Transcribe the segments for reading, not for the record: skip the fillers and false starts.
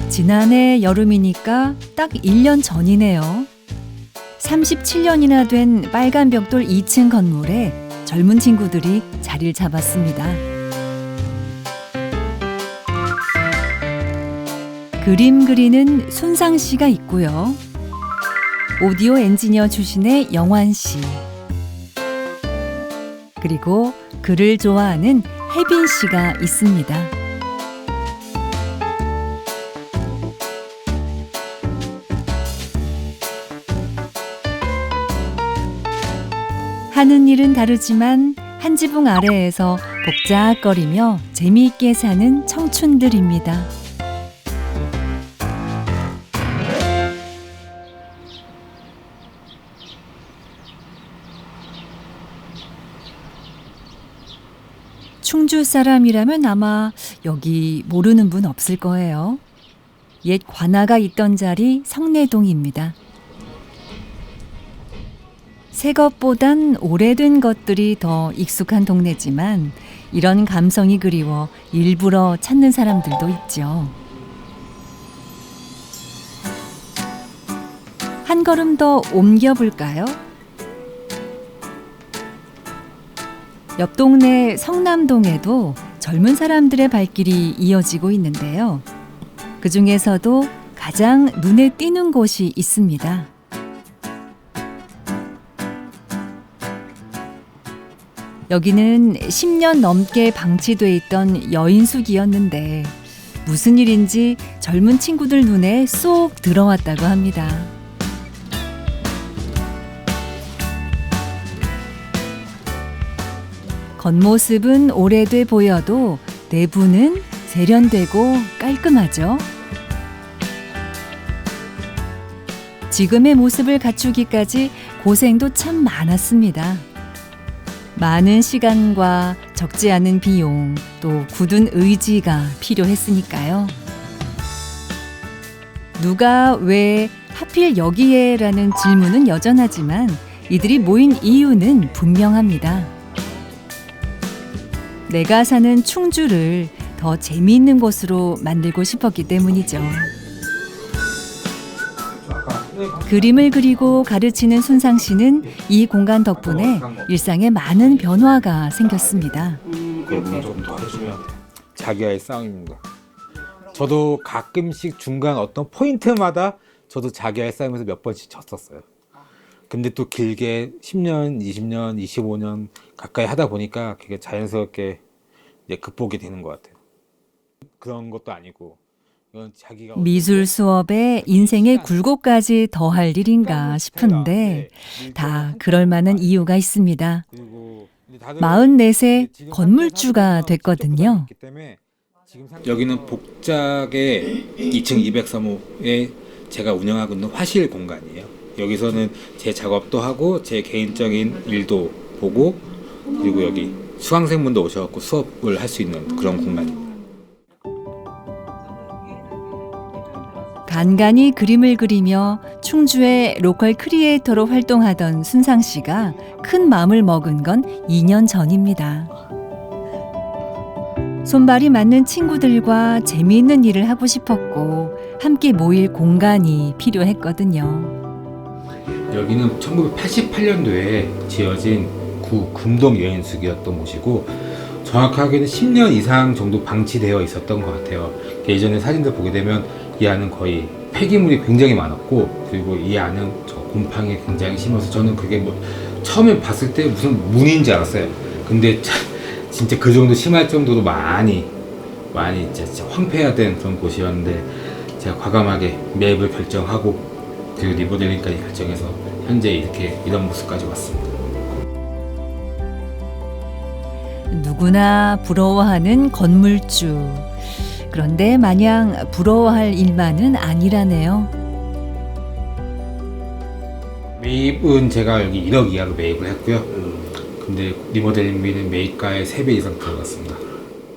지난해 여름이니까 딱 1년 전이네요. 37년이나 된 빨간 벽돌 2층 건물에 젊은 친구들이 자리를 잡았습니다. 그림 그리는 순상 씨가 있고요. 오디오 엔지니어 출신의 영환 씨. 그리고 글을 좋아하는 혜빈 씨가 있습니다. 하는 일은 다르지만 한 지붕 아래에서 복작거리며 재미있게 사는 청춘들입니다. 충주 사람이라면 아마 여기 모르는 분 없을 거예요. 옛 관아가 있던 자리 성내동입니다. 새 것보단 오래된 것들이 더 익숙한 동네지만 이런 감성이 그리워 일부러 찾는 사람들도 있죠. 한 걸음 더 옮겨볼까요? 옆 동네 성남동에도 젊은 사람들의 발길이 이어지고 있는데요. 그 중에서도 가장 눈에 띄는 곳이 있습니다. 여기는 10년 넘게 방치돼 있던 여인숙이었는데 무슨 일인지 젊은 친구들 눈에 쏙 들어왔다고 합니다. 겉모습은 오래돼 보여도 내부는 세련되고 깔끔하죠. 지금의 모습을 갖추기까지 고생도 참 많았습니다. 많은 시간과 적지 않은 비용, 또 굳은 의지가 필요했으니까요. 누가 왜 하필 여기에?라는 질문은 여전하지만 이들이 모인 이유는 분명합니다. 내가 사는 충주를 더 재미있는 곳으로 만들고 싶었기 때문이죠. 그림을 그리고 가르치는 순상 씨는 이 공간 덕분에 일상에 많은 변화가 생겼습니다. 조금 더 해주면 자기와의 싸움입니다. 저도 가끔씩 중간 어떤 포인트마다 저도 자기와의 싸움에서 몇 번씩 졌었어요. 근데 또 길게 10년, 20년, 25년 가까이 하다 보니까 그게 자연스럽게 이제 극복이 되는 것 같아요. 그런 것도 아니고 이건 자기가 미술 수업에 인생의 굴곡까지 더할 일인가 싶은데 다 그럴 만한 이유가 있습니다. 44세 건물주가 됐거든요. 여기는 복작의 2층 203호에 제가 운영하고 있는 화실 공간이에요. 여기서는 제 작업도 하고 제 개인적인 일도 보고 그리고 여기 수강생분도 오셔서 수업을 할 수 있는 그런 공간입니다. 간간히 그림을 그리며 충주의 로컬 크리에이터로 활동하던 순상 씨가 큰 마음을 먹은 건 2년 전입니다. 손발이 맞는 친구들과 재미있는 일을 하고 싶었고 함께 모일 공간이 필요했거든요. 여기는 1988년도에 지어진 구 금동 여인숙이었던 곳이고 정확하게는 10년 이상 정도 방치되어 있었던 것 같아요. 예전에 사진들 보게 되면 이 안은 거의 폐기물이 굉장히 많았고 그리고 이 안은 저 곰팡이 굉장히 심해서 저는 그게 뭐 처음에 봤을 때 무슨 문인지 알았어요. 근데 진짜 그 정도 심할 정도로 많이 진짜 황폐화된 그런 곳이었는데 제가 과감하게 매입을 결정하고 그리고 리모델링까지 결정해서 현재 이런 모습까지 왔습니다. 누구나 부러워하는 건물주. 그런데 마냥 부러워할 일만은 아니라네요. 매입은 제가 여기 1억 이하로 매입을 했고요. 근데 리모델링비는 매입가의 3배 이상 들어갔습니다.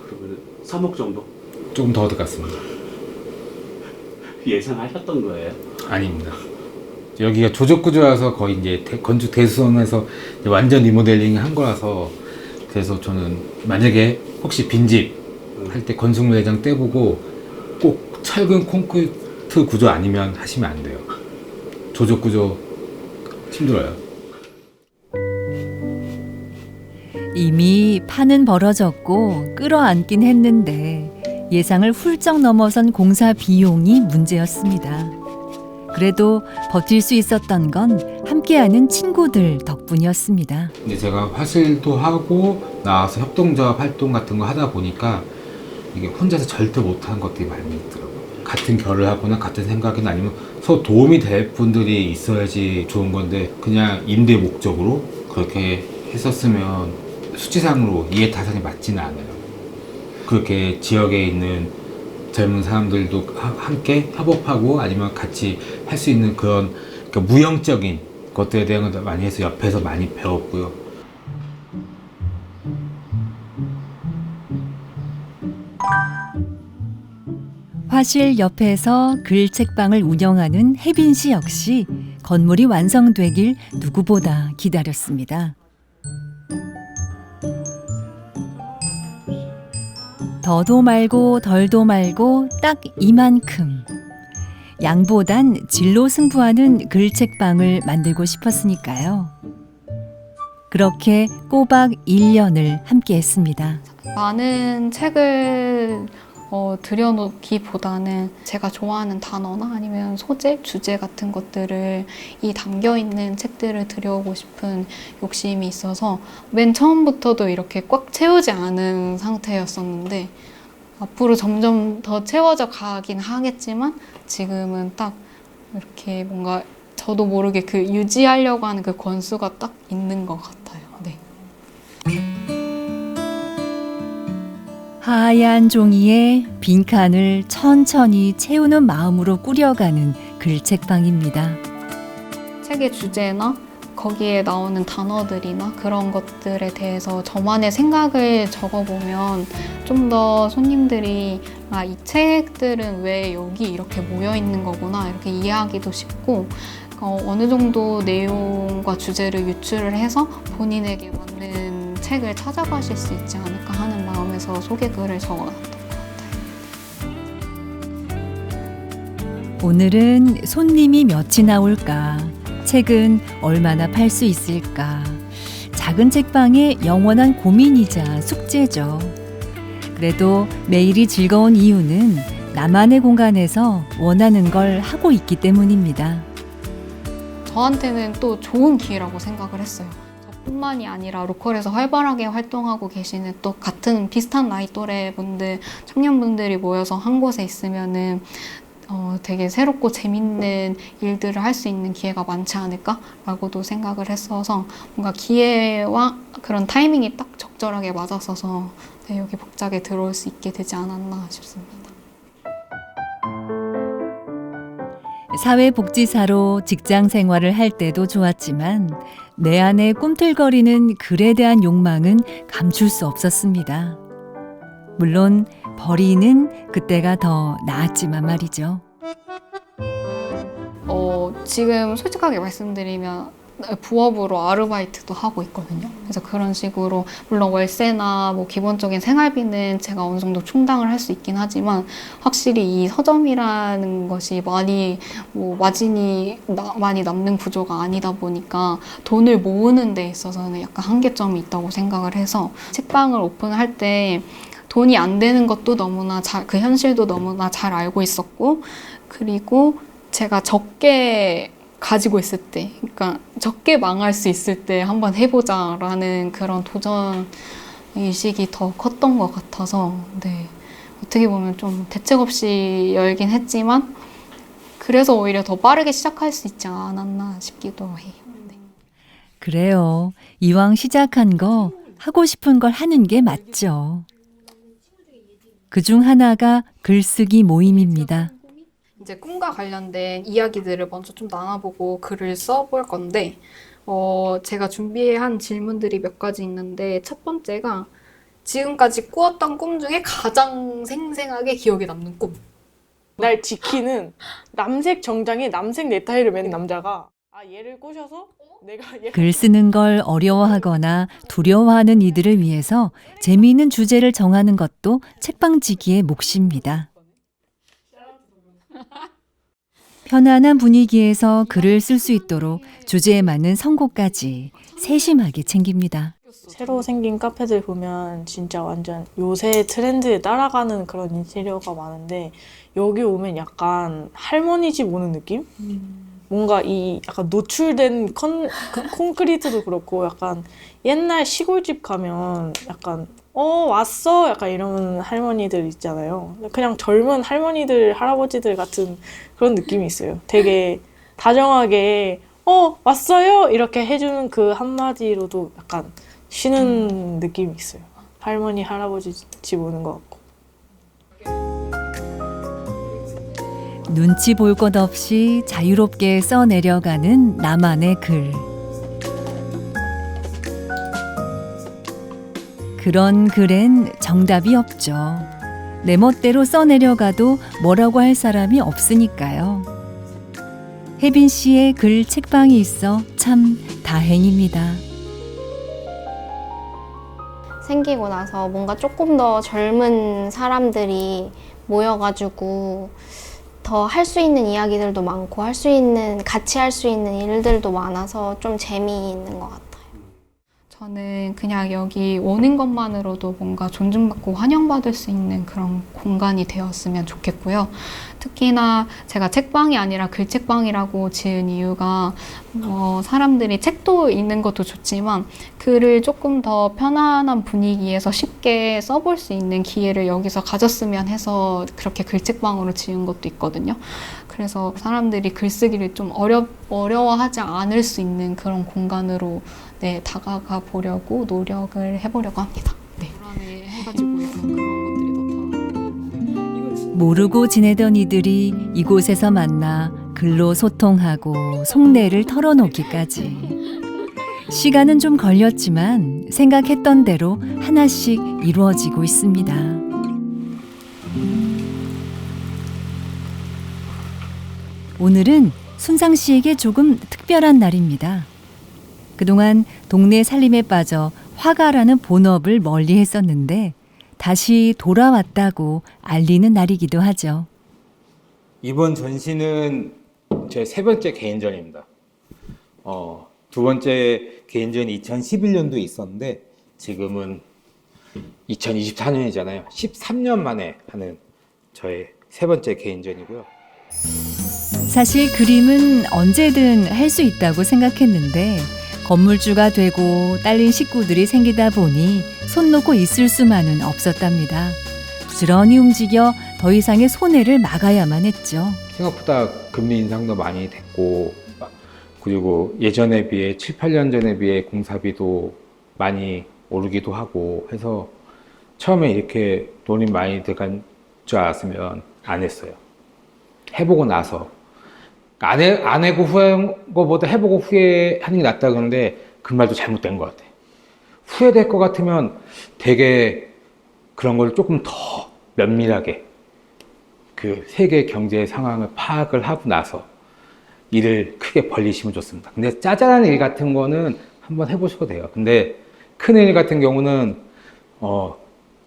그러면 3억 정도 조금 더 들어갔습니다. 예상하셨던 거예요? 아닙니다. 여기가 조적구조라서 거의 이제 건축 대수성에서 이제 완전 리모델링 한 거라서, 그래서 저는 만약에 혹시 빈집 할 때 건축물 내장 떼보고 꼭 철근 콘크리트 구조 아니면 하시면 안 돼요. 조적구조 힘들어요. 이미 판은 벌어졌고 끌어안긴 했는데 예상을 훌쩍 넘어선 공사 비용이 문제였습니다. 그래도 버틸 수 있었던 건 함께하는 친구들 덕분이었습니다. 근데 제가 화실도 하고 나와서 협동조합 활동 같은 거 하다 보니까 이게 혼자서 절대 못하는 것들이 많이 있더라고요. 같은 결을 하거나 같은 생각이나 아니면 서로 도움이 될 분들이 있어야지 좋은 건데, 그냥 임대 목적으로 그렇게 했었으면 수치상으로 이해타산이 맞지는 않아요. 그렇게 지역에 있는 젊은 사람들도 함께 협업하고 아니면 같이 할 수 있는 그런, 그러니까 무형적인 것들에 대한 걸 많이 해서 옆에서 많이 배웠고요. 화실 옆에서 글 책방을 운영하는 혜빈 씨 역시 건물이 완성되길 누구보다 기다렸습니다. 더도 말고 덜도 말고 딱 이만큼. 양보단 질로 승부하는 글 책방을 만들고 싶었으니까요. 그렇게 꼬박 1년을 함께 했습니다. 많은 책을 들여놓기보다는 제가 좋아하는 단어나 아니면 소재, 주제 같은 것들을 이 담겨있는 책들을 들여오고 싶은 욕심이 있어서 맨 처음부터도 이렇게 꽉 채우지 않은 상태였었는데, 앞으로 점점 더 채워져 가긴 하겠지만 지금은 딱 이렇게 뭔가 저도 모르게 그 유지하려고 하는 그 권수가 딱 있는 것 같아요. 네. 하얀 종이에 빈칸을 천천히 채우는 마음으로 꾸려가는 글책방입니다. 책의 주제나 거기에 나오는 단어들이나 그런 것들에 대해서 저만의 생각을 적어보면 좀 더 손님들이 이 책들은 왜 여기 이렇게 모여 있는 거구나 이렇게 이해하기도 쉽고, 어느 정도 내용과 주제를 유출을 해서 본인에게 맞는 책을 찾아가실 수 있지 않을까 하는 마음에서 소개글을 적어놨던 것 같아요. 오늘은 손님이 몇이나 올까? 책은 얼마나 팔 수 있을까? 작은 책방의 영원한 고민이자 숙제죠. 그래도 매일이 즐거운 이유는 나만의 공간에서 원하는 걸 하고 있기 때문입니다. 저한테는 또 좋은 기회라고 생각을 했어요. 저뿐만이 아니라 로컬에서 활발하게 활동하고 계시는 또 같은 비슷한 나이 또래 분들, 청년분들이 모여서 한 곳에 있으면은 되게 새롭고 재밌는 일들을 할 수 있는 기회가 많지 않을까라고도 생각을 했어서 뭔가 기회와 그런 타이밍이 딱 적절하게 맞았어서 여기 복작에 들어올 수 있게 되지 않았나 싶습니다. 사회복지사로 직장 생활을 할 때도 좋았지만 내 안에 꿈틀거리는 글에 대한 욕망은 감출 수 없었습니다. 물론 버리는 그때가 더 나았지만 말이죠. 지금 솔직하게 말씀드리면 부업으로 아르바이트도 하고 있거든요. 그래서 그런 식으로 물론 월세나 뭐 기본적인 생활비는 제가 어느 정도 충당을 할 수 있긴 하지만 확실히 이 서점이라는 것이 많이 마진이 많이 남는 구조가 아니다 보니까 돈을 모으는 데 있어서는 약간 한계점이 있다고 생각을 해서 책방을 오픈할 때 돈이 안 되는 것도 너무나 그 현실도 너무나 잘 알고 있었고, 그리고 제가 적게 가지고 있을 때, 그러니까 적게 망할 수 있을 때 한번 해보자라는 그런 도전 의식이 더 컸던 것 같아서, 네, 어떻게 보면 좀 대책 없이 열긴 했지만 그래서 오히려 더 빠르게 시작할 수 있지 않았나 싶기도 해요. 네. 그래요. 이왕 시작한 거 하고 싶은 걸 하는 게 맞죠. 그중 하나가 글쓰기 모임입니다. 이제 꿈과 관련된 이야기들을 먼저 좀 나눠보고 글을 써볼 건데, 제가 준비한 질문들이 몇 가지 있는데, 첫 번째가 지금까지 꾸었던 꿈 중에 가장 생생하게 기억에 남는 꿈. 날 지키는 남색 정장에 남색 넥타이를 맨 남자가 얘를 꼬셔서 내가 글 쓰는 걸 어려워하거나 두려워하는 이들을 위해서 재미있는 주제를 정하는 것도 책방지기의 몫입니다. 편안한 분위기에서 글을 쓸 수 있도록 주제에 맞는 선곡까지 세심하게 챙깁니다. 새로 생긴 카페들 보면 진짜 완전 요새 트렌드에 따라가는 그런 인테리어가 많은데 여기 오면 약간 할머니 집 오는 느낌? 뭔가 이 약간 노출된 그 콘크리트도 그렇고 약간 옛날 시골집 가면 약간 왔어? 약간 이런 할머니들 있잖아요. 그냥 젊은 할머니들, 할아버지들 같은 그런 느낌이 있어요. 되게 다정하게 왔어요? 이렇게 해주는 그 한마디로도 약간 쉬는 느낌이 있어요. 할머니, 할아버지 집 오는 것 같고. 눈치 볼 것 없이 자유롭게 써내려가는 나만의 글. 그런 글엔 정답이 없죠. 내 멋대로 써내려가도 뭐라고 할 사람이 없으니까요. 혜빈 씨의 글 책방이 있어 참 다행입니다. 생기고 나서 뭔가 조금 더 젊은 사람들이 모여가지고 더 할 수 있는 이야기들도 많고 같이 할 수 있는 일들도 많아서 좀 재미있는 것 같아요. 저는 그냥 여기 오는 것만으로도 뭔가 존중받고 환영받을 수 있는 그런 공간이 되었으면 좋겠고요. 특히나 제가 책방이 아니라 글책방이라고 지은 이유가 사람들이 책도 읽는 것도 좋지만 글을 조금 더 편안한 분위기에서 쉽게 써볼 수 있는 기회를 여기서 가졌으면 해서 그렇게 글책방으로 지은 것도 있거든요. 그래서 사람들이 글쓰기를 좀 어려워하지 않을 수 있는 그런 공간으로 다가가 보려고 노력을 해보려고 합니다. 네. 해가지고 약간 그런 것들이 나타나는. 모르고 지내던 이들이 이곳에서 만나 글로 소통하고 속내를 털어놓기까지. 시간은 좀 걸렸지만 생각했던 대로 하나씩 이루어지고 있습니다. 오늘은 순상 씨에게 조금 특별한 날입니다. 그동안 동네 살림에 빠져 화가라는 본업을 멀리 했었는데 다시 돌아왔다고 알리는 날이기도 하죠. 이번 전시는 제 세 번째 개인전입니다. 두 번째 개인전이 2011년도에 있었는데 지금은 2024년이잖아요. 13년 만에 하는 저의 세 번째 개인전이고요. 사실 그림은 언제든 할 수 있다고 생각했는데 건물주가 되고 딸린 식구들이 생기다 보니 손 놓고 있을 수만은 없었답니다. 부지런히 움직여 더 이상의 손해를 막아야만 했죠. 생각보다 금리 인상도 많이 됐고 그리고 예전에 비해 7, 8년 전에 비해 공사비도 많이 오르기도 하고 해서 처음에 이렇게 돈이 많이 들어간 줄 알았으면 안 했어요. 해보고 나서 안 해고 후회한 것보다 해보고 후회하는 게 낫다 그러는데 그 말도 잘못된 것 같아. 후회될 것 같으면 되게 그런 걸 조금 더 면밀하게 그 세계 경제 상황을 파악을 하고 나서 일을 크게 벌리시면 좋습니다. 근데 짜잘한 일 같은 거는 한번 해보셔도 돼요. 근데 큰 일 같은 경우는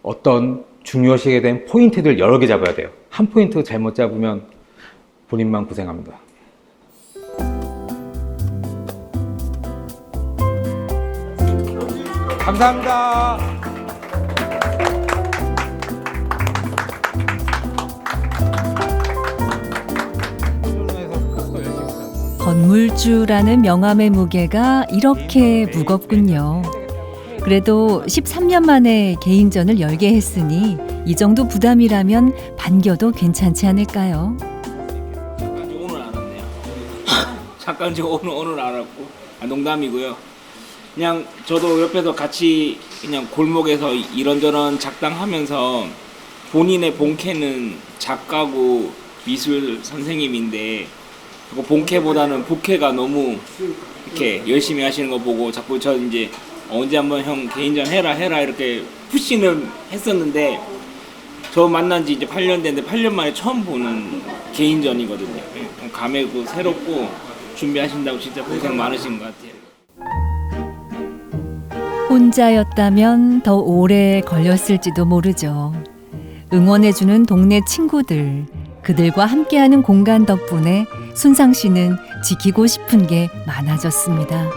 어떤 중요시하게 된 포인트들 여러 개 잡아야 돼요. 한 포인트 잘못 잡으면 본인만 고생합니다. 감사합니다. 건물주라는 명함의 무게가 이렇게 무겁군요. 그래도 13년 만에 개인전을 열게 했으니 이 정도 부담이라면 반겨도 괜찮지 않을까요? 오늘 알았네요. 잠깐 지금 오늘 알았고 농담이고요. 그냥 저도 옆에서 같이 그냥 골목에서 이런저런 작당하면서 본인의 본캐는 작가고 미술 선생님인데 그 본캐보다는 부캐가 너무 이렇게 열심히 하시는 거 보고 자꾸 저 이제 언제 한번 형 개인전 해라 이렇게 푸시는 했었는데 저 만난 지 이제 8년 됐는데 8년 만에 처음 보는 개인전이거든요. 감회고 새롭고 준비하신다고 진짜 고생 많으신 것 같아요. 혼자였다면 더 오래 걸렸을지도 모르죠. 응원해주는 동네 친구들, 그들과 함께하는 공간 덕분에 순상 씨는 지키고 싶은 게 많아졌습니다.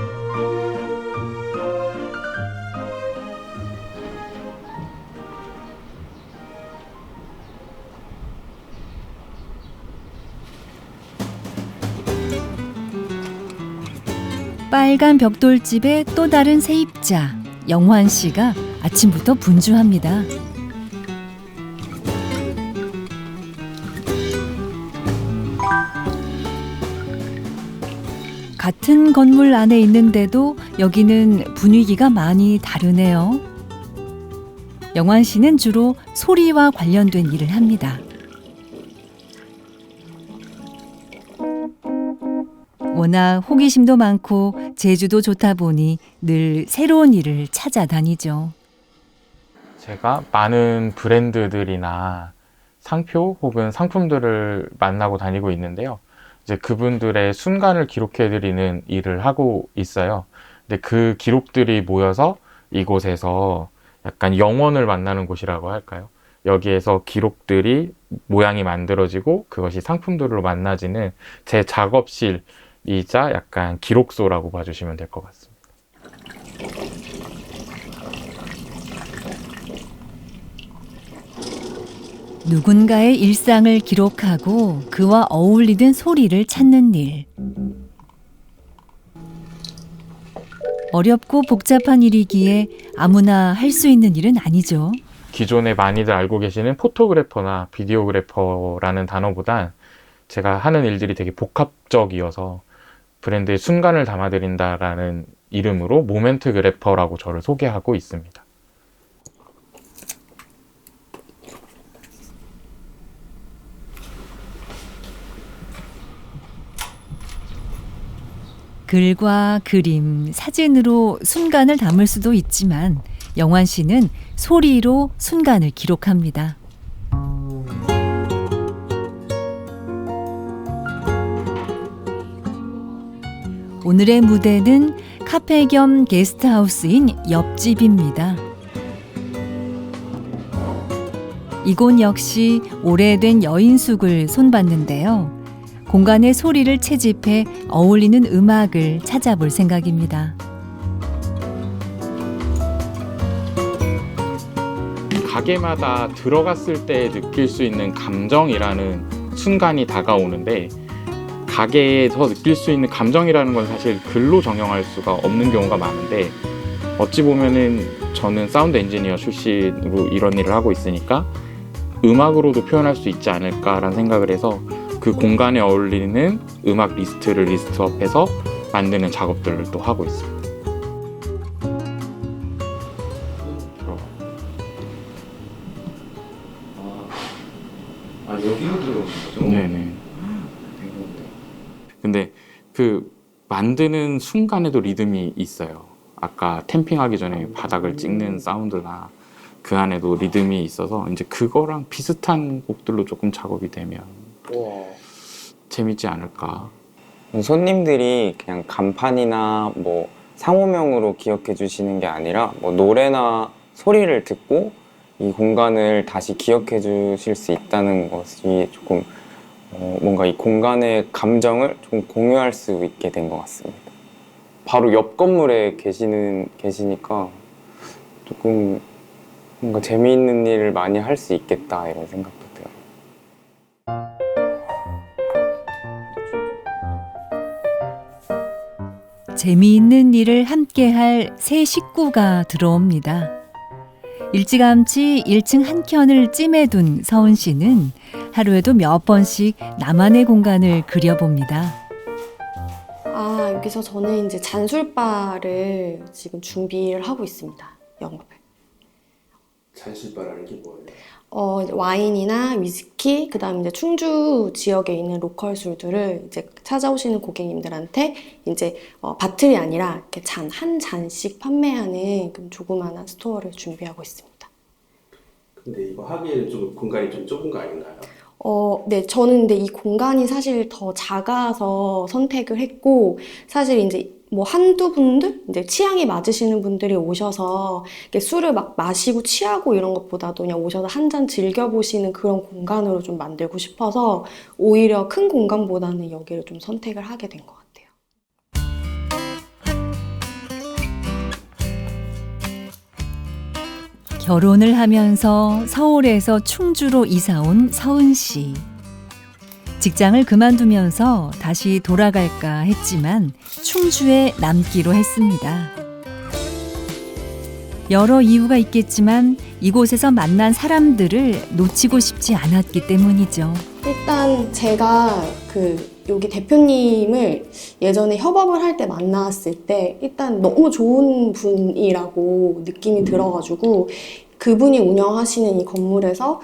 빨간 벽돌집의 또 다른 세입자, 영환 씨가 아침부터 분주합니다. 같은 건물 안에 있는데도 여기는 분위기가 많이 다르네요. 영환 씨는 주로 소리와 관련된 일을 합니다. 워낙 호기심도 많고 재주도 좋다 보니 늘 새로운 일을 찾아다니죠. 제가 많은 브랜드들이나 상표 혹은 상품들을 만나고 다니고 있는데요. 이제 그분들의 순간을 기록해드리는 일을 하고 있어요. 근데 그 기록들이 모여서 이곳에서 약간 영혼을 만나는 곳이라고 할까요? 여기에서 기록들이 모양이 만들어지고 그것이 상품들로 만나지는 제 작업실이자 약간 기록소라고 봐주시면 될 것 같습니다. 누군가의 일상을 기록하고 그와 어울리는 소리를 찾는 일. 어렵고 복잡한 일이기에 아무나 할 수 있는 일은 아니죠. 기존에 많이들 알고 계시는 포토그래퍼나 비디오그래퍼라는 단어보단 제가 하는 일들이 되게 복합적이어서 브랜드의 순간을 담아드린다라는 이름으로 모멘트 그래퍼라고 저를 소개하고 있습니다. 글과 그림, 사진으로 순간을 담을 수도 있지만 영환 씨는 소리로 순간을 기록합니다. 오늘의 무대는 카페 겸 게스트하우스인 옆집입니다. 이곳 역시 오래된 여인숙을 손봤는데요. 공간의 소리를 채집해 어울리는 음악을 찾아볼 생각입니다. 가게마다 들어갔을 때 느낄 수 있는 감정이라는 순간이 다가오는데 가게에서 느낄 수 있는 감정이라는 건 사실 글로 정형할 수가 없는 경우가 많은데 어찌 보면은 저는 사운드 엔지니어 출신으로 이런 일을 하고 있으니까 음악으로도 표현할 수 있지 않을까라는 생각을 해서 그 공간에 어울리는 음악 리스트를 리스트업해서 만드는 작업들을 또 하고 있습니다. 여기로 들어오는 거죠? 네네. 근데 그 만드는 순간에도 리듬이 있어요. 아까 탬핑하기 전에 바닥을 찍는 사운드나 그 안에도 리듬이 있어서 이제 그거랑 비슷한 곡들로 조금 작업이 되면 재밌지 않을까. 손님들이 그냥 간판이나 뭐 상호명으로 기억해 주시는 게 아니라 뭐 노래나 소리를 듣고 이 공간을 다시 기억해 주실 수 있다는 것이 조금 뭔가 이 공간의 감정을 좀 공유할 수 있게 된 것 같습니다. 바로 옆 건물에 계시니까 조금 뭔가 재미있는 일을 많이 할 수 있겠다 이런 생각도 들어요. 재미있는 일을 함께할 새 식구가 들어옵니다. 일찌감치 1층 한 켠을 찜해둔 서은 씨는 하루에도 몇 번씩 나만의 공간을 그려봅니다. 여기서 저는 이제 잔술바를 지금 준비를 하고 있습니다. 영업을. 잔술바라는 게 뭐예요? 와인이나 위스키, 그다음에 이제 충주 지역에 있는 로컬 술들을 이제 찾아오시는 고객님들한테 이제 바틀이 아니라 이렇게 한 잔씩 판매하는 조그마한 스토어를 준비하고 있습니다. 근데 이거 하기에는 좀 공간이 좀 좁은 거 아닌가요? 네, 저는 근데 이 공간이 사실 더 작아서 선택을 했고, 사실 이제 뭐 한두 분들, 이제 취향이 맞으시는 분들이 오셔서 이렇게 술을 막 마시고 취하고 이런 것보다도 그냥 오셔서 한 잔 즐겨보시는 그런 공간으로 좀 만들고 싶어서 오히려 큰 공간보다는 여기를 좀 선택을 하게 된 것 같아요. 결혼을 하면서 서울에서 충주로 이사 온 서은 씨. 직장을 그만두면서 다시 돌아갈까 했지만 충주에 남기로 했습니다. 여러 이유가 있겠지만 이곳에서 만난 사람들을 놓치고 싶지 않았기 때문이죠. 일단 제가 여기 대표님을 예전에 협업을 할 때 만났을 때 일단 너무 좋은 분이라고 느낌이 들어가지고 그분이 운영하시는 이 건물에서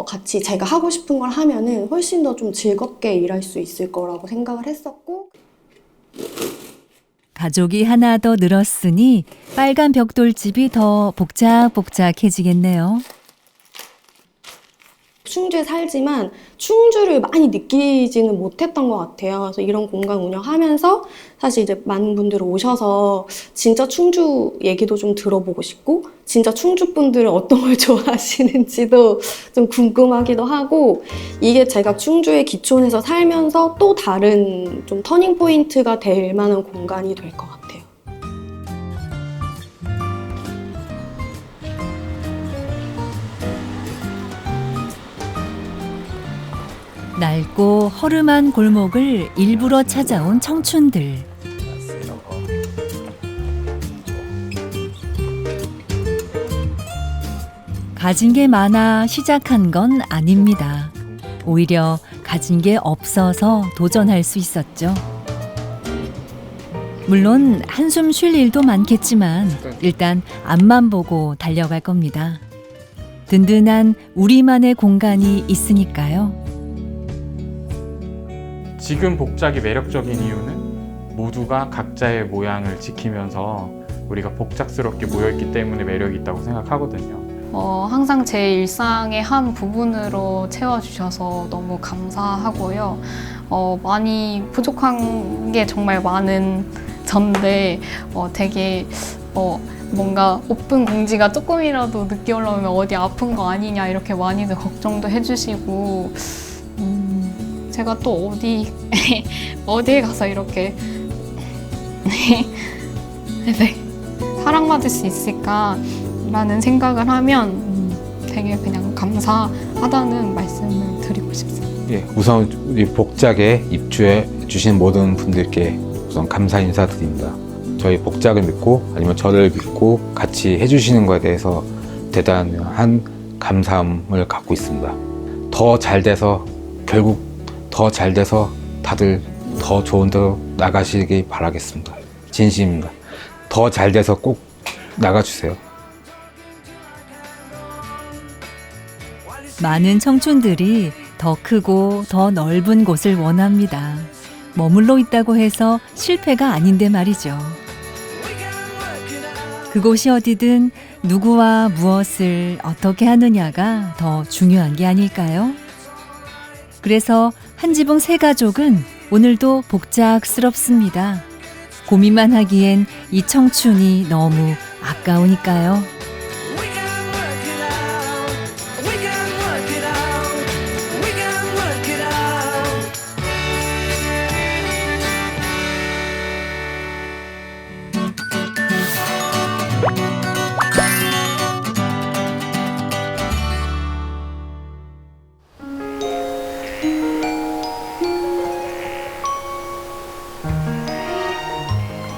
같이 제가 하고 싶은 걸 하면은 훨씬 더 좀 즐겁게 일할 수 있을 거라고 생각을 했었고, 가족이 하나 더 늘었으니 빨간 벽돌집이 더 복작복작해지겠네요. 충주에 살지만 충주를 많이 느끼지는 못했던 것 같아요. 그래서 이런 공간 운영하면서 사실 이제 많은 분들 오셔서 진짜 충주 얘기도 좀 들어보고 싶고, 진짜 충주 분들은 어떤 걸 좋아하시는지도 좀 궁금하기도 하고, 이게 제가 충주에 기촌에서 살면서 또 다른 좀 터닝 포인트가 될 만한 공간이 될 것 같아요. 낡고 허름한 골목을 일부러 찾아온 청춘들. 가진 게 많아 시작한 건 아닙니다. 오히려 가진 게 없어서 도전할 수 있었죠. 물론 한숨 쉴 일도 많겠지만 일단 앞만 보고 달려갈 겁니다. 든든한 우리만의 공간이 있으니까요. 지금 복작이 매력적인 이유는 모두가 각자의 모양을 지키면서 우리가 복작스럽게 모여있기 때문에 매력이 있다고 생각하거든요. 항상 제 일상의 한 부분으로 채워주셔서 너무 감사하고요. 많이 부족한 게 정말 많은 전데 되게 뭔가 오픈 공지가 조금이라도 늦게 올라오면 어디 아픈 거 아니냐 이렇게 많이들 걱정도 해주시고, 제가 또 어디에 가서 이렇게 네, 사랑받을 수 있을까라는 생각을 하면 되게 그냥 감사하다는 말씀을 드리고 싶습니다. 예, 우선 우리 복작에 입주해 주신 모든 분들께 우선 감사 인사드립니다. 저희 복작을 믿고 아니면 저를 믿고 같이 해주시는 것에 대해서 대단한 감사함을 갖고 있습니다. 더 잘 돼서 결국 더 잘 돼서 다들 더 좋은 데로 나가시길 바라겠습니다. 진심입니다. 더 잘 돼서 꼭 나가주세요. 많은 청춘들이 더 크고 더 넓은 곳을 원합니다. 머물러 있다고 해서 실패가 아닌데 말이죠. 그곳이 어디든 누구와 무엇을 어떻게 하느냐가 더 중요한 게 아닐까요? 그래서 한지붕 세 가족은 오늘도 복작스럽습니다. 고민만 하기엔 이 청춘이 너무 아까우니까요.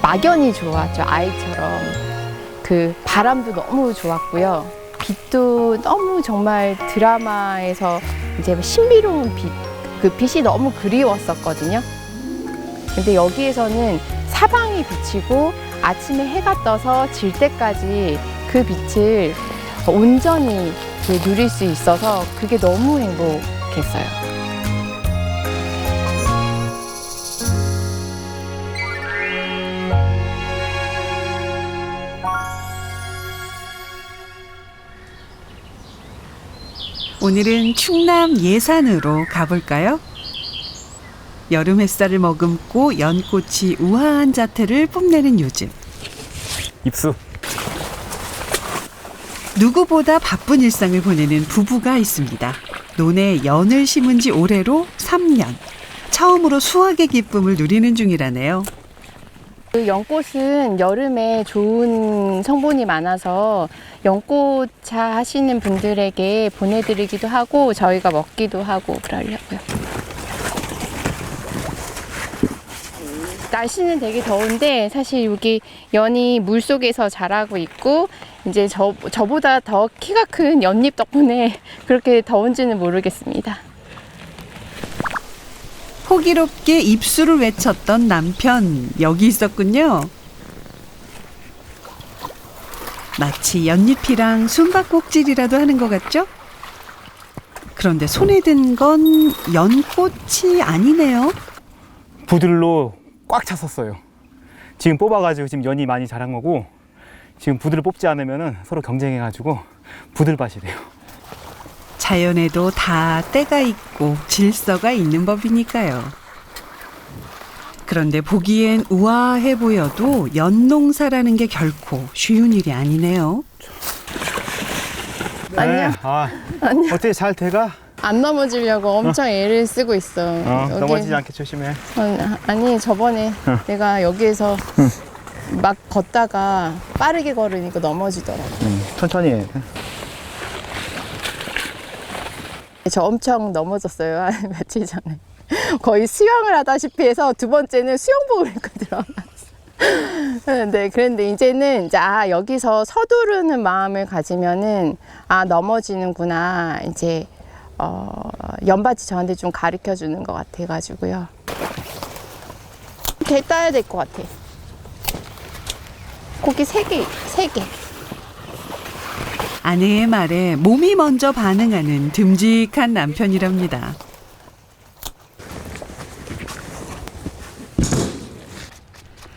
막연히 좋았죠. 아이처럼. 그 바람도 너무 좋았고요. 빛도 너무 정말 드라마에서 이제 신비로운 빛, 그 빛이 너무 그리웠었거든요. 근데 여기에서는 사방이 비치고 아침에 해가 떠서 질 때까지 그 빛을 온전히 이렇게 누릴 수 있어서 그게 너무 행복했어요. 오늘은 충남 예산으로 가볼까요? 여름 햇살을 머금고 연꽃이 우아한 자태를 뽐내는 요즘. 입수. 누구보다 바쁜 일상을 보내는 부부가 있습니다. 논에 연을 심은 지 올해로 3년. 처음으로 수확의 기쁨을 누리는 중이라네요. 그 연꽃은 여름에 좋은 성분이 많아서 연꽃차 하시는 분들에게 보내드리기도 하고 저희가 먹기도 하고 그러려고요. 날씨는 되게 더운데 사실 여기 연이 물속에서 자라고 있고 이제 저보다 더 키가 큰 연잎 덕분에 그렇게 더운지는 모르겠습니다. 호기롭게 입수를 외쳤던 남편, 여기 있었군요. 마치 연잎이랑 숨바꼭질이라도 하는 것 같죠? 그런데 손에 든 건 연꽃이 아니네요. 부들로 꽉 찼었어요. 지금 뽑아가지고 지금 연이 많이 자란 거고 지금 부들을 뽑지 않으면 서로 경쟁해가지고 부들밭이 돼요. 자연에도 다 때가 있고 질서가 있는 법이니까요. 그런데 보기엔 우아해 보여도 연농사라는 게 결코 쉬운 일이 아니네요. 안녕. 안녕. 어떻게 잘 돼가? 안 넘어지려고 엄청 애를 쓰고 있어. 넘어지지 않게 조심해. 아니 저번에 내가 여기에서 막 걷다가 빠르게 걸으니까 넘어지더라고. 천천히 해. 저 엄청 넘어졌어요. 한 며칠 전에. 거의 수영을 하다시피 해서 두 번째는 수영복을 입고 들어갔어. 네, 그런데 이제는 이제 여기서 서두르는 마음을 가지면은 넘어지는구나. 이제 연밭이 저한테 좀 가르쳐 주는 것 같아가지고요. 개 따야 될 것 같아. 고기 3개. 아내의 말에 몸이 먼저 반응하는 듬직한 남편이랍니다.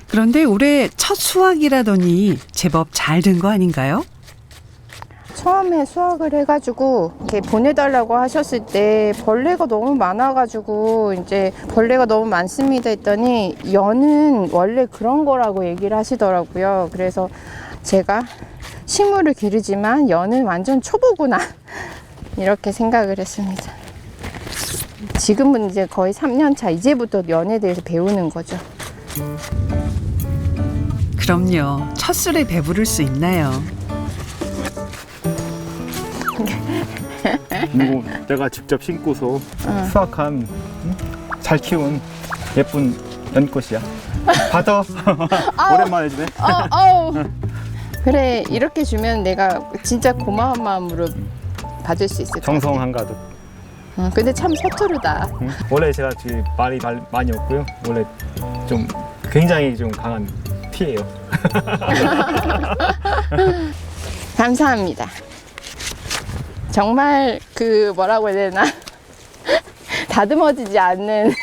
그런데 올해 첫 수확이라더니 제법 잘 된 거 아닌가요? 처음에 수확을 해가지고 이렇게 보내달라고 하셨을 때 벌레가 너무 많아가지고 이제 벌레가 너무 많습니다 했더니 연은 원래 그런 거라고 얘기를 하시더라고요. 그래서 제가 식물을 기르지만 연은 완전 초보구나 이렇게 생각을 했습니다. 지금은 이제 거의 3년 차, 이제부터 연에 대해서 배우는 거죠. 그럼요. 첫 술에 배부를 수 있나요? 그리고 내가 직접 심고서 수확한 잘 키운 예쁜 연꽃이야. 받아. 오랜만에 주네. 그래, 이렇게 주면 내가 진짜 고마운 마음으로 받을 수 있을 것 같아. 정성 한가득. 근데 참 서투르다. 원래 제가 지금 말이 많이 없고요. 원래 좀 굉장히 좀 강한 피예요. 감사합니다. 정말 뭐라고 해야 되나 다듬어지지 않는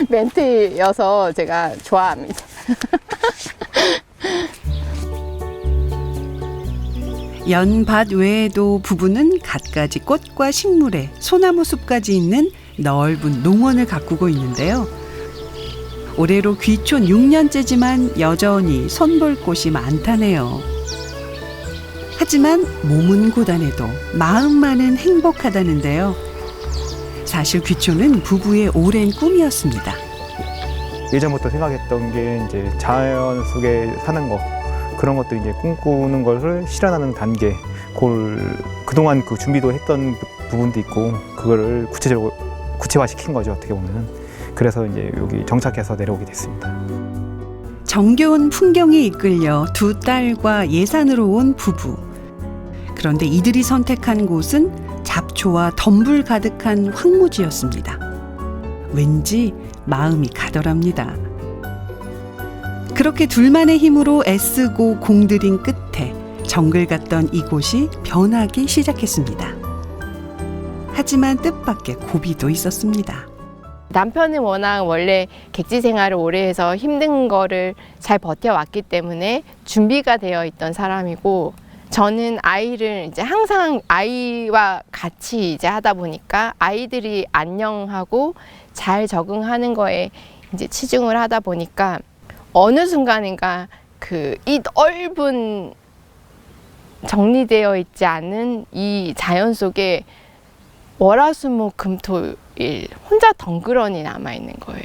멘트여서 제가 좋아합니다. 연밭 외에도 부부는 갖가지 꽃과 식물에 소나무 숲까지 있는 넓은 농원을 가꾸고 있는데요. 올해로 귀촌 6년째지만 여전히 손볼 곳이 많다네요. 하지만 몸은 고단해도 마음만은 행복하다는데요. 사실 귀촌은 부부의 오랜 꿈이었습니다. 예전부터 생각했던 게 이제 자연 속에 사는 거, 그런 것도 이제 꿈꾸는 것을 실현하는 단계, 그동안 그 준비도 했던 부분도 있고, 그거를 구체적으로 구체화시킨 거죠, 어떻게 보면은. 그래서 이제 여기 정착해서 내려오게 됐습니다. 정겨운 풍경에 이끌려 두 딸과 예산으로 온 부부. 그런데 이들이 선택한 곳은 잡초와 덤불 가득한 황무지였습니다. 왠지 마음이 가더랍니다. 그렇게 둘만의 힘으로 애쓰고 공들인 끝에 정글 같던 이곳이 변하기 시작했습니다. 하지만 뜻밖의 고비도 있었습니다. 남편은 워낙 원래 객지 생활을 오래 해서 힘든 거를 잘 버텨왔기 때문에 준비가 되어 있던 사람이고, 저는 아이를 이제 항상 아이와 같이 이제 하다 보니까 아이들이 안녕하고 잘 적응하는 거에 이제 치중을 하다 보니까 어느 순간인가 이 넓은 정리되어 있지 않은 이 자연 속에 월화수목금토일 혼자 덩그러니 남아 있는 거예요.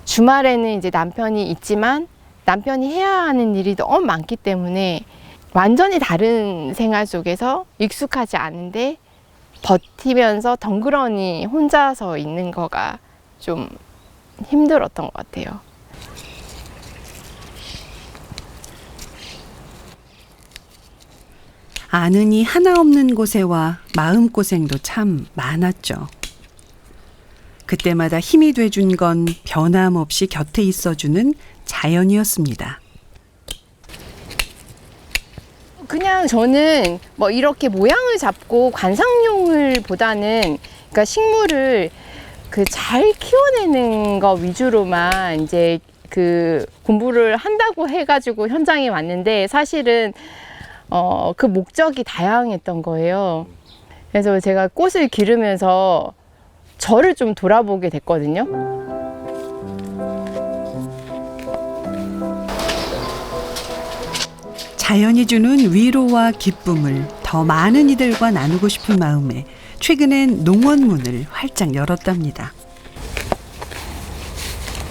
주말에는 이제 남편이 있지만 남편이 해야 하는 일이 너무 많기 때문에 완전히 다른 생활 속에서 익숙하지 않은데 버티면서 덩그러니 혼자서 있는 거가 좀 힘들었던 것 같아요. 아는 이 하나 없는 곳에 와 마음고생도 참 많았죠. 그때마다 힘이 돼준 건 변함없이 곁에 있어주는 자연이었습니다. 그냥 저는 뭐 이렇게 모양을 잡고 관상용을 보다는, 그러니까 식물을 잘 키워내는 거 위주로만 이제 공부를 한다고 해가지고 현장에 왔는데, 사실은 그 목적이 다양했던 거예요. 그래서 제가 꽃을 기르면서 저를 좀 돌아보게 됐거든요. 자연이 주는 위로와 기쁨을 더 많은 이들과 나누고 싶은 마음에 최근엔 농원문을 활짝 열었답니다.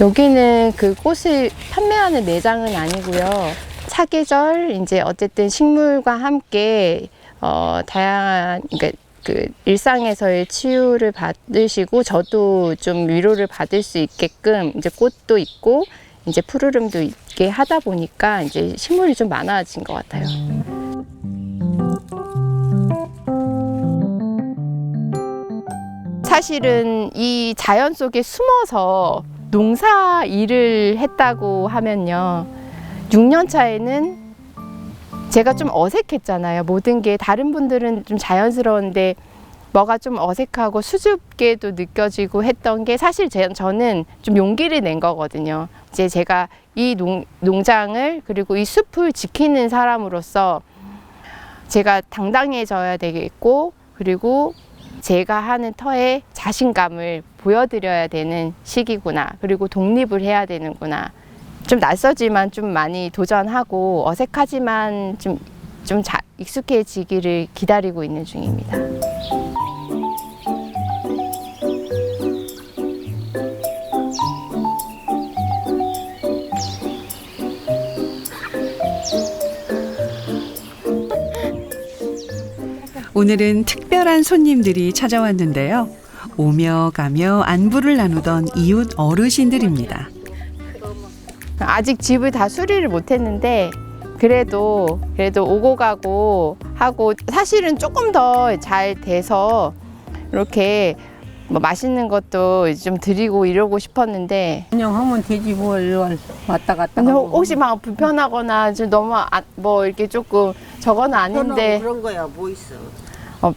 여기는 그 꽃을 판매하는 매장은 아니고요. 사계절 이제 어쨌든 식물과 함께 다양한, 그러니까 일상에서의 치유를 받으시고 저도 좀 위로를 받을 수 있게끔 이제 꽃도 있고 이제 푸르름도 있게 하다 보니까 이제 식물이 좀 많아진 것 같아요. 사실은 이 자연 속에 숨어서 농사 일을 했다고 하면요, 6년 차에는 제가 좀 어색했잖아요. 모든 게 다른 분들은 좀 자연스러운데 뭐가 좀 어색하고 수줍게도 느껴지고 했던 게, 사실 저는 좀 용기를 낸 거거든요. 이제 제가 이 농장을 그리고 이 숲을 지키는 사람으로서 제가 당당해져야 되겠고, 그리고 제가 하는 터에 자신감을 보여드려야 되는 시기구나. 그리고 독립을 해야 되는구나. 좀 낯설지만 좀 많이 도전하고 어색하지만 좀 익숙해지기를 기다리고 있는 중입니다. 오늘은 특별한 손님들이 찾아왔는데요. 오며 가며 안부를 나누던 이웃 어르신들입니다. 아직 집을 다 수리를 못했는데 그래도 오고 가고 하고, 사실은 조금 더 잘 돼서 이렇게 뭐 맛있는 것도 좀 드리고 이러고 싶었는데, 그냥 하면 되지 뭘 왔다 갔다 하고. 혹시 막 불편하거나 좀 너무 뭐 이렇게 조금 저건 아닌데 그런 거야 뭐 있어.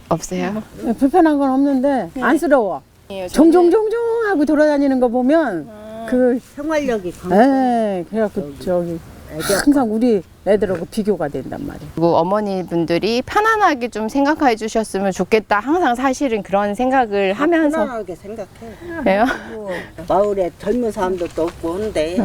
없어요? 불편한 건 없는데 안쓰러워. 종종 하고 돌아다니는 거 보면 그 생활력이 그래갖고 항상 우리 애들하고 비교가 된단 말이에요. 그리고 어머니분들이 편안하게 좀 생각해 주셨으면 좋겠다. 항상 사실은 그런 생각을 하면서. 편안하게 생각해. 그래요? 마을에 젊은 사람들도 없고 한데.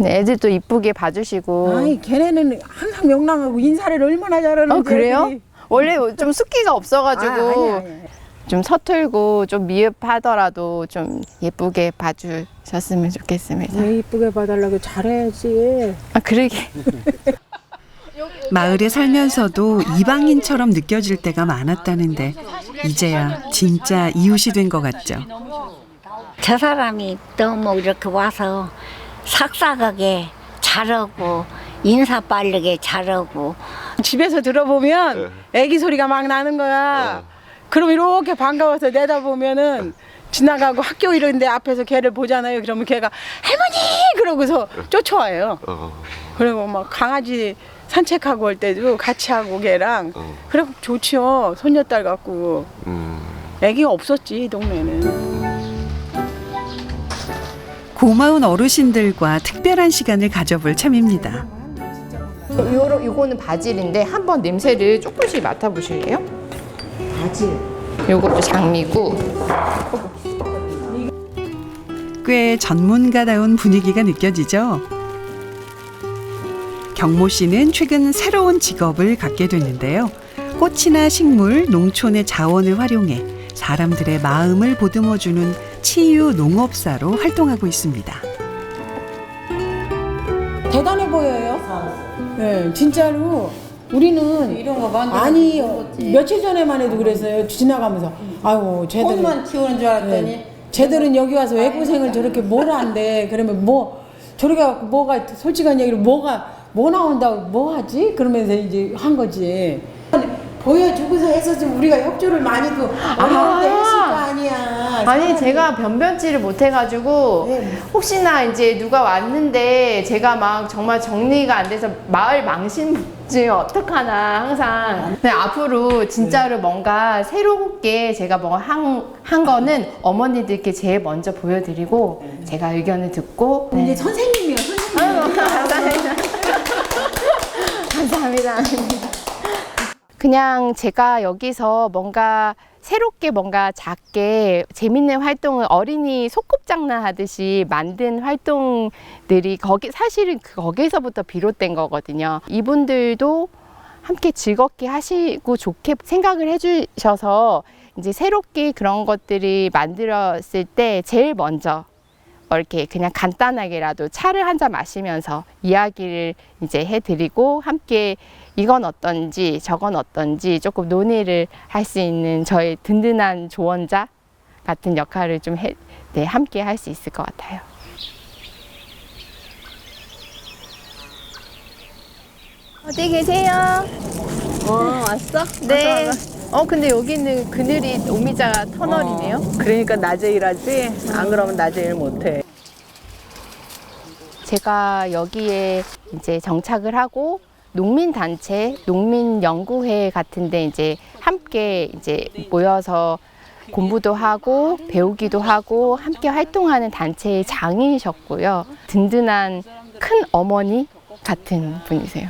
애들도 이쁘게 봐주시고. 아니 걔네는 항상 명랑하고 인사를 얼마나 잘하는지. 그래요? 원래 좀 숫기가 없어가지고 아니. 좀 서툴고 좀 미흡하더라도 좀 예쁘게 봐주셨으면 좋겠습니다. 왜 이쁘게 봐달라고 잘해야지. 그러게. 마을에 살면서도 이방인처럼 느껴질 때가 많았다는데 이제야 진짜 이웃이 된 것 같죠. 저 사람이 너무 이렇게 와서 삭삭하게 잘하고 인사 빠르게 잘하고. 집에서 들어보면 애기 소리가 막 나는 거야. 그럼 이렇게 반가워서 내다보면은 지나가고 학교 이런데 앞에서 걔를 보잖아요. 그러면 걔가 할머니 그러고서 쫓아와요. 그리고 막 강아지 산책하고 올 때도 같이 하고 걔랑 그래 좋지요. 손녀딸 갖고 애기가 없었지 이 동네는. 고마운 어르신들과 특별한 시간을 가져볼 참입니다. 요거는 바질인데 한번 냄새를 조금씩 맡아보실래요? 바질. 요것도 장미고. 꽤 전문가다운 분위기가 느껴지죠. 경모 씨는 최근 새로운 직업을 갖게 됐는데요. 꽃이나 식물, 농촌의 자원을 활용해 사람들의 마음을 보듬어주는 치유 농업사로 활동하고 있습니다. 대단해 보여요. 네, 진짜로 우리는 이런 거 아니 며칠 전에만 해도 그랬어요. 지나가면서 아이고 쟤들은 꽃만 키우는 줄 알았더니 쟤들은 여기 와서 왜 고생을 저렇게 뭘 한대. 그러면 뭐 저렇게 갖고 뭐가 솔직한 얘기로 뭐 나온다고 뭐 하지? 그러면서 이제 한 거지. 보여주고서 해서 좀 우리가 협조를 많이 또 어려울 때 했을 거 아니야. 아니 제가 변변치를 못해가지고 혹시나 이제 누가 왔는데 제가 막 정말 정리가 안 돼서 마을 망신지 어떡하나 항상. 근데 앞으로 진짜로 뭔가 새롭게 제가 뭐 한 거는 어머니들께 제일 먼저 보여드리고 제가 의견을 듣고. 이제 선생님이요, 선생님. 아유, 감사합니다. 감사합니다. 그냥 제가 여기서 뭔가 새롭게 뭔가 작게 재밌는 활동을 어린이 소꿉장난 하듯이 만든 활동들이 사실은 거기서부터 비롯된 거거든요. 이분들도 함께 즐겁게 하시고 좋게 생각을 해주셔서 이제 새롭게 그런 것들이 만들었을 때 제일 먼저 이렇게 그냥 간단하게라도 차를 한 잔 마시면서 이야기를 이제 해드리고 함께 이건 어떤지 저건 어떤지 조금 논의를 할 수 있는 저의 든든한 조언자 같은 역할을 좀 함께 할 수 있을 것 같아요. 어디 계세요? 왔어? 네. 근데 여기는 그늘이 오미자 터널이네요. 그러니까 낮에 일하지? 안 그러면 낮에 일 못해. 제가 여기에 이제 정착을 하고 농민단체, 농민연구회 같은데 이제 함께 이제 모여서 공부도 하고 배우기도 하고 함께 활동하는 단체의 장이셨고요. 든든한 큰 어머니 같은 분이세요.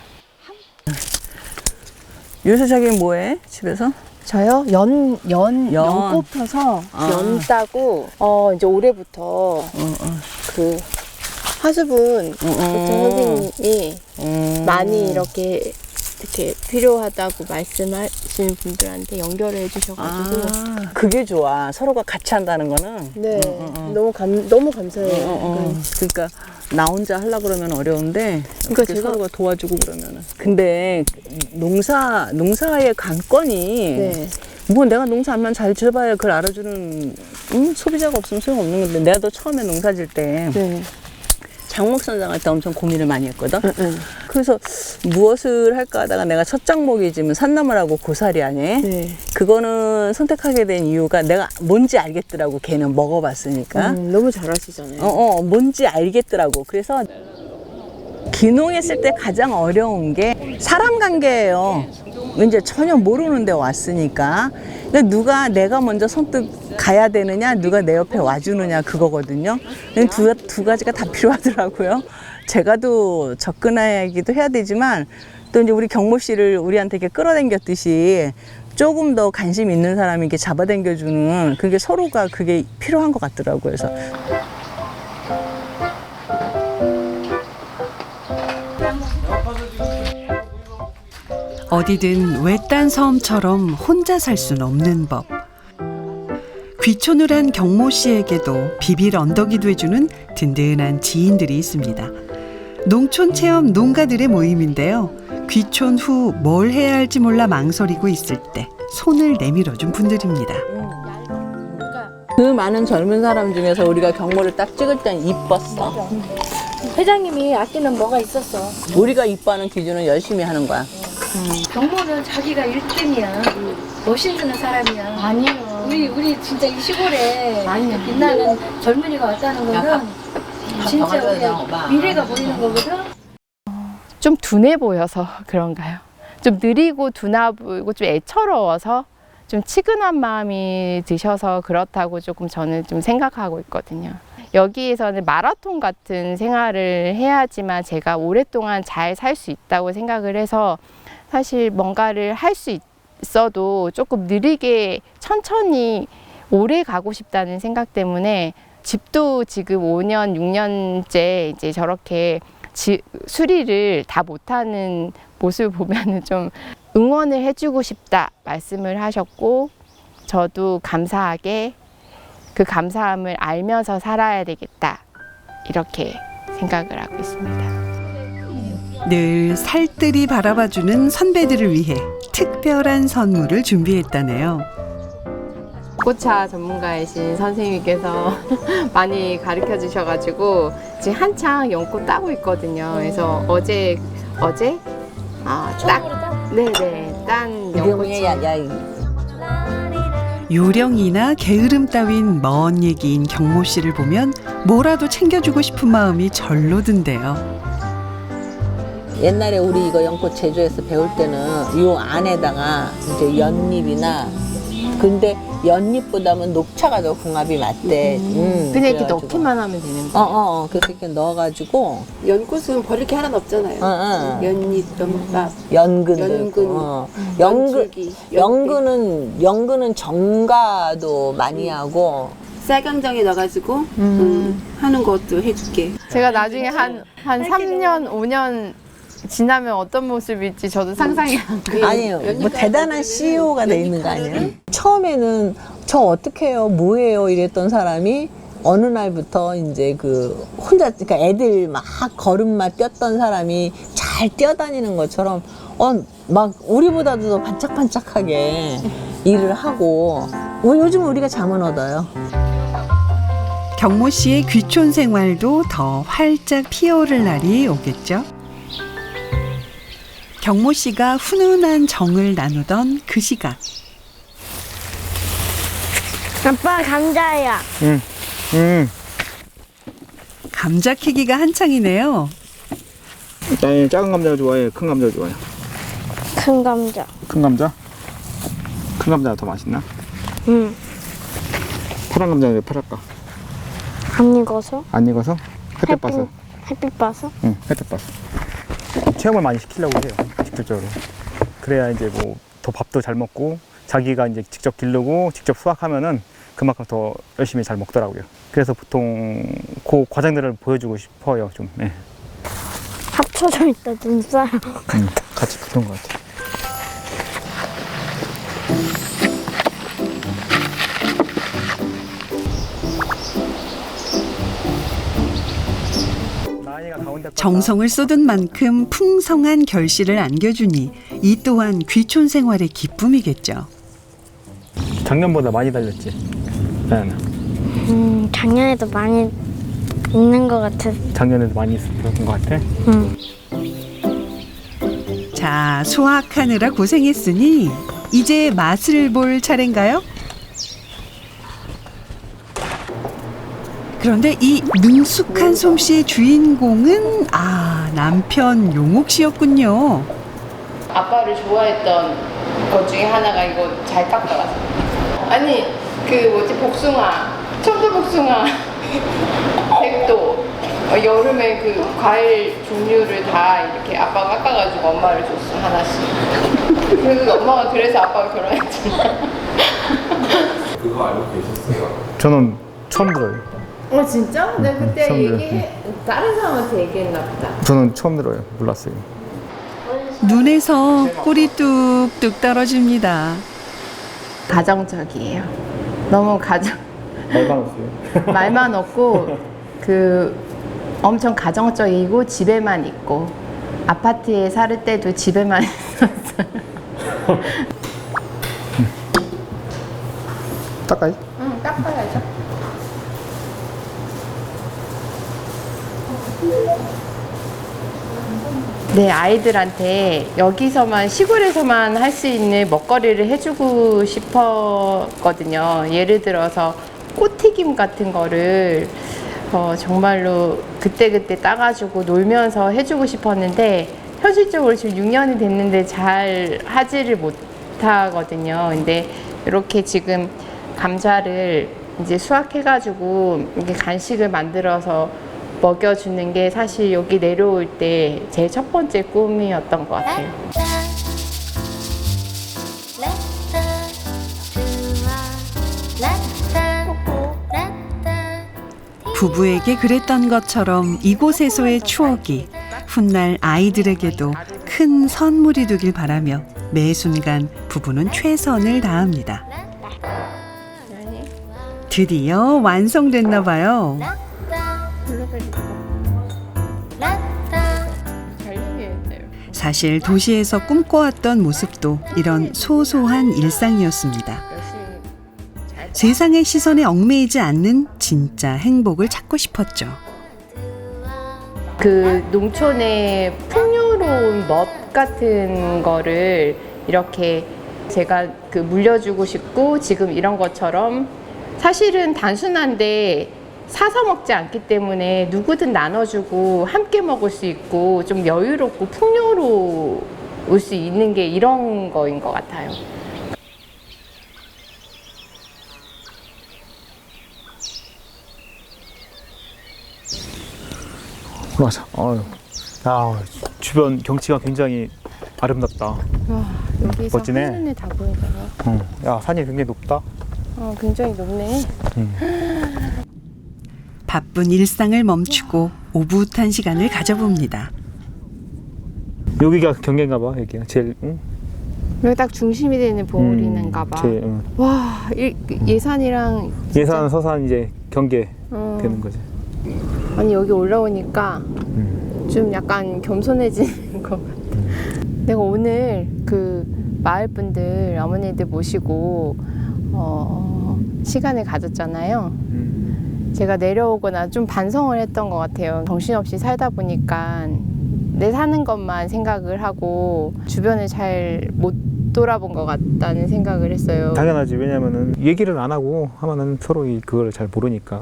요새 자기 뭐해? 집에서? 저요? 연꽃 펴서 연 따고 이제 올해부터 그 화수분 선생님이 많이 이렇게 필요하다고 말씀하시는 분들한테 연결을 해주셔가지고 그게 좋아. 서로가 같이 한다는 거는. 네, 너무 감사해요. 그러니까 나 혼자 하려고 그러면 어려운데 그러니까 제가 서로가 도와주고 그러면은. 근데 농사의 관건이 뭐 내가 농사 안만 잘 지어봐야 그걸 알아주는 소비자가 없으면 소용없는 건데 내가 더 처음에 농사 질 때 장목선장 할 때 엄청 고민을 많이 했거든. 그래서 무엇을 할까 하다가 내가 첫 장목이 지금 산나물하고 고사리 아니? 그거는 선택하게 된 이유가 내가 뭔지 알겠더라고. 걔는 먹어봤으니까. 너무 잘하시잖아요. 뭔지 알겠더라고. 그래서 귀농했을 때 가장 어려운 게 사람 관계예요. 이제 전혀 모르는 데 왔으니까. 누가 내가 먼저 선뜻 가야 되느냐, 누가 내 옆에 와주느냐 그거거든요. 두 가지가 다 필요하더라고요. 제가도 접근하기도 해야 되지만 또 이제 우리 경모 씨를 우리한테 이렇게 끌어당겼듯이 조금 더 관심 있는 사람이 이렇게 잡아당겨주는 그게 서로가 그게 필요한 것 같더라고요. 그래서. 어디든 외딴 섬처럼 혼자 살 순 없는 법. 귀촌을 한 경모 씨에게도 비빌 언덕이 돼주는 든든한 지인들이 있습니다. 농촌 체험 농가들의 모임인데요. 귀촌 후 뭘 해야 할지 몰라 망설이고 있을 때 손을 내밀어준 분들입니다. 그 많은 젊은 사람 중에서 우리가 경모를 딱 찍을 땐 이뻤어. 회장님이 아끼는 뭐가 있었어. 우리가 이뻐하는 기준은 열심히 하는 거야. 경모는 자기가 1등이야. 멋있는 사람이야. 아니에요. 우리 진짜 이 시골에 빛나는 젊은이가 왔다는 거는 진짜 우리 미래가 보이는 거거든. 좀 둔해 보여서 그런가요? 좀 느리고 둔해 보이고 좀 애처로워서 좀 치근한 마음이 드셔서 그렇다고 조금 저는 좀 생각하고 있거든요. 여기에서는 마라톤 같은 생활을 해야지만 제가 오랫동안 잘 살 수 있다고 생각을 해서 사실 뭔가를 할 수 있어도 조금 느리게 천천히 오래 가고 싶다는 생각 때문에 집도 지금 5년, 6년째 이제 저렇게 수리를 다 못하는 모습을 보면은 좀 응원을 해주고 싶다 말씀을 하셨고, 저도 감사하게 그 감사함을 알면서 살아야 되겠다 이렇게 생각을 하고 있습니다. 늘 살뜰히 바라봐주는 선배들을 위해 특별한 선물을 준비했다네요. 꽃차 전문가이신 선생님께서 많이 가르쳐 주셔가지고 지금 한창 연꽃 따고 있거든요. 그래서 어제 딴 연꽃이 요령이나 게으름 따윈 먼 얘기인 경모 씨를 보면 뭐라도 챙겨주고 싶은 마음이 절로 든대요. 옛날에 우리 이거 연꽃 제조해서 배울 때는 요 안에다가 이제 연잎이나, 근데 연잎보다는 녹차가 더 궁합이 맞대. 그냥 이렇게 넣기만 하면 되는 거예요? 그래서 이렇게 넣어가지고. 연꽃은 버릴 게 하나도 없잖아요. 연잎, 연밥, 연근, 연근은 정가도 많이 하고. 쌀강정에 넣어가지고 하는 것도 해줄게. 제가 나중에 한 3년, 5년 지나면 어떤 모습일지 저도 상상이 안 가요. 아니에요. 뭐 대단한 CEO가 돼 있는 거 아니에요? 처음에는 저 어떻게 해요? 뭐예요? 이랬던 사람이 어느 날부터 이제 그 혼자, 그러니까 애들 막 걸음마 뛰었던 사람이 잘 뛰어다니는 것처럼 막 우리보다도 더 반짝반짝하게 일을 하고, 요즘 우리가 잠은 얻어요. 경모 씨의 귀촌 생활도 더 활짝 피어오를 날이 오겠죠. 경모 씨가 훈훈한 정을 나누던 그 시각. 아빠 감자야. 감자 캐기가 한창이네요. 나는 작은 감자 좋아해? 큰 감자 좋아해? 큰 감자. 큰 감자? 큰 감자가 더 맛있나? 응. 파란 감자는 왜 파랄까? 안 익어서? 안 익어서? 햇빛 봐서? 햇빛 봐서? 응, 햇빛 봐서. 체험을 많이 시키려고 해요, 직접적으로. 그래야 이제 뭐 더 밥도 잘 먹고, 자기가 이제 직접 기르고 직접 수확하면은 그만큼 더 열심히 잘 먹더라고요. 그래서 보통 그 과정들을 보여주고 싶어요, 좀. 네. 합쳐져 있다, 눈살. 같이 붙은 것 같아요. 정성을 쏟은 만큼 풍성한 결실을 안겨주니 이 또한 귀촌 생활의 기쁨이겠죠. 작년보다 많이 달렸지? 작년에도 많이 있는 것 같아. 작년에도 많이 있었던 것 같아? 자, 수확하느라 고생했으니 이제 맛을 볼 차례인가요? 그런데 이 능숙한 솜씨의 주인공은 남편 용옥 씨였군요. 아빠를 좋아했던 것 중에 하나가 이거 잘 깎아가지고. 아니 복숭아, 청도복숭아, 백도, 여름에 그 과일 종류를 다 이렇게 아빠가 깎아가지고 엄마를 줬어, 하나씩. 그래서 엄마가 그래서 아빠가 결혼했잖아. 그거 알고 계셨어요? 저는 처음 들어요. 진짜? 내가 그때 처음 들어요. 다른 사람한테 얘기했나 보다. 저는 처음 들어요. 몰랐어요. 눈에서 꿀이 뚝뚝 떨어집니다. 가정적이에요. 너무 말만 없어요. 말만 없고 엄청 가정적이고 집에만 있고, 아파트에 살 때도 집에만 있었어요. 닦아야지. 응, 닦아야죠. 네, 아이들한테 여기서만, 시골에서만 할 수 있는 먹거리를 해주고 싶었거든요. 예를 들어서 꽃튀김 같은 거를 정말로 그때그때 따가지고 놀면서 해주고 싶었는데, 현실적으로 지금 6년이 됐는데 잘 하지를 못하거든요. 근데 이렇게 지금 감자를 이제 수확해가지고 이렇게 간식을 만들어서 먹여주는 게 사실 여기 내려올 때 제 첫 번째 꿈이었던 것 같아요. 부부에게 그랬던 것처럼 이곳에서의 추억이 훗날 아이들에게도 큰 선물이 되길 바라며 매 순간 부부는 최선을 다합니다. 드디어 완성됐나 봐요. 사실 도시에서 꿈꿔왔던 모습도 이런 소소한 일상이었습니다. 세상의 시선에 얽매이지 않는 진짜 행복을 찾고 싶었죠. 그 농촌의 풍요로운 멋 같은 거를 이렇게 제가 그 물려주고 싶고, 지금 이런 것처럼 사실은 단순한데 사서 먹지 않기 때문에 누구든 나눠주고 함께 먹을 수 있고 좀 여유롭고 풍요로울 수 있는 게 이런 거인 것 같아요. 맞아. 야, 주변 경치가 굉장히 아름답다. 와, 여기서 멋지네. 한눈에 다 보이잖아. 야, 산이 굉장히 높다. 굉장히 높네. 바쁜 일상을 멈추고 오붓한 시간을 가져봅니다. 여기가 경계인가 봐. 여기가 제일. 응? 여기 딱 중심이 되는 보울이는가 봐. 와, 예산이랑 예산, 서산 이제 경계 되는 거지. 아니 여기 올라오니까 좀 약간 겸손해지는 것 같아. 내가 오늘 그 마을 분들 어머니들 모시고 시간을 가졌잖아요. 제가 내려오거나 좀 반성을 했던 것 같아요. 정신없이 살다 보니까 내 사는 것만 생각을 하고 주변을 잘 못 돌아본 것 같다는 생각을 했어요. 당연하지. 왜냐면은 얘기를 안 하고 하면은 서로 그걸 잘 모르니까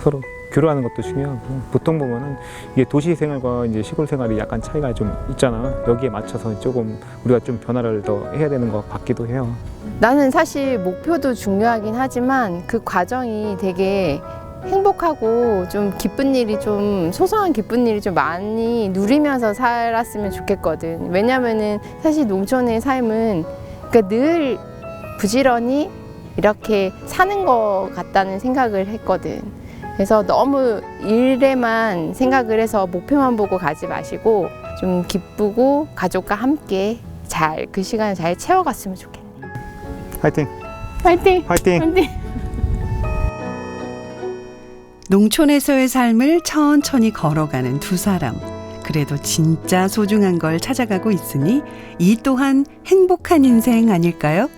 서로 교류하는 것도 중요하고, 보통 보면은 이게 도시 생활과 이제 시골 생활이 약간 차이가 좀 있잖아. 여기에 맞춰서 조금 우리가 좀 변화를 더 해야 되는 것 같기도 해요. 나는 사실 목표도 중요하긴 하지만 그 과정이 되게 행복하고 좀 기쁜 일이 좀 소소한 기쁜 일이 좀 많이 누리면서 살았으면 좋겠거든. 왜냐면은 사실 농촌의 삶은 그러니까 늘 부지런히 이렇게 사는 것 같다는 생각을 했거든. 그래서 너무 일에만 생각을 해서 목표만 보고 가지 마시고 좀 기쁘고 가족과 함께 잘 그 시간을 잘 채워갔으면 좋겠네. 화이팅! 화이팅! 화이팅! 화이팅! 농촌에서의 삶을 천천히 걸어가는 두 사람. 그래도 진짜 소중한 걸 찾아가고 있으니 이 또한 행복한 인생 아닐까요?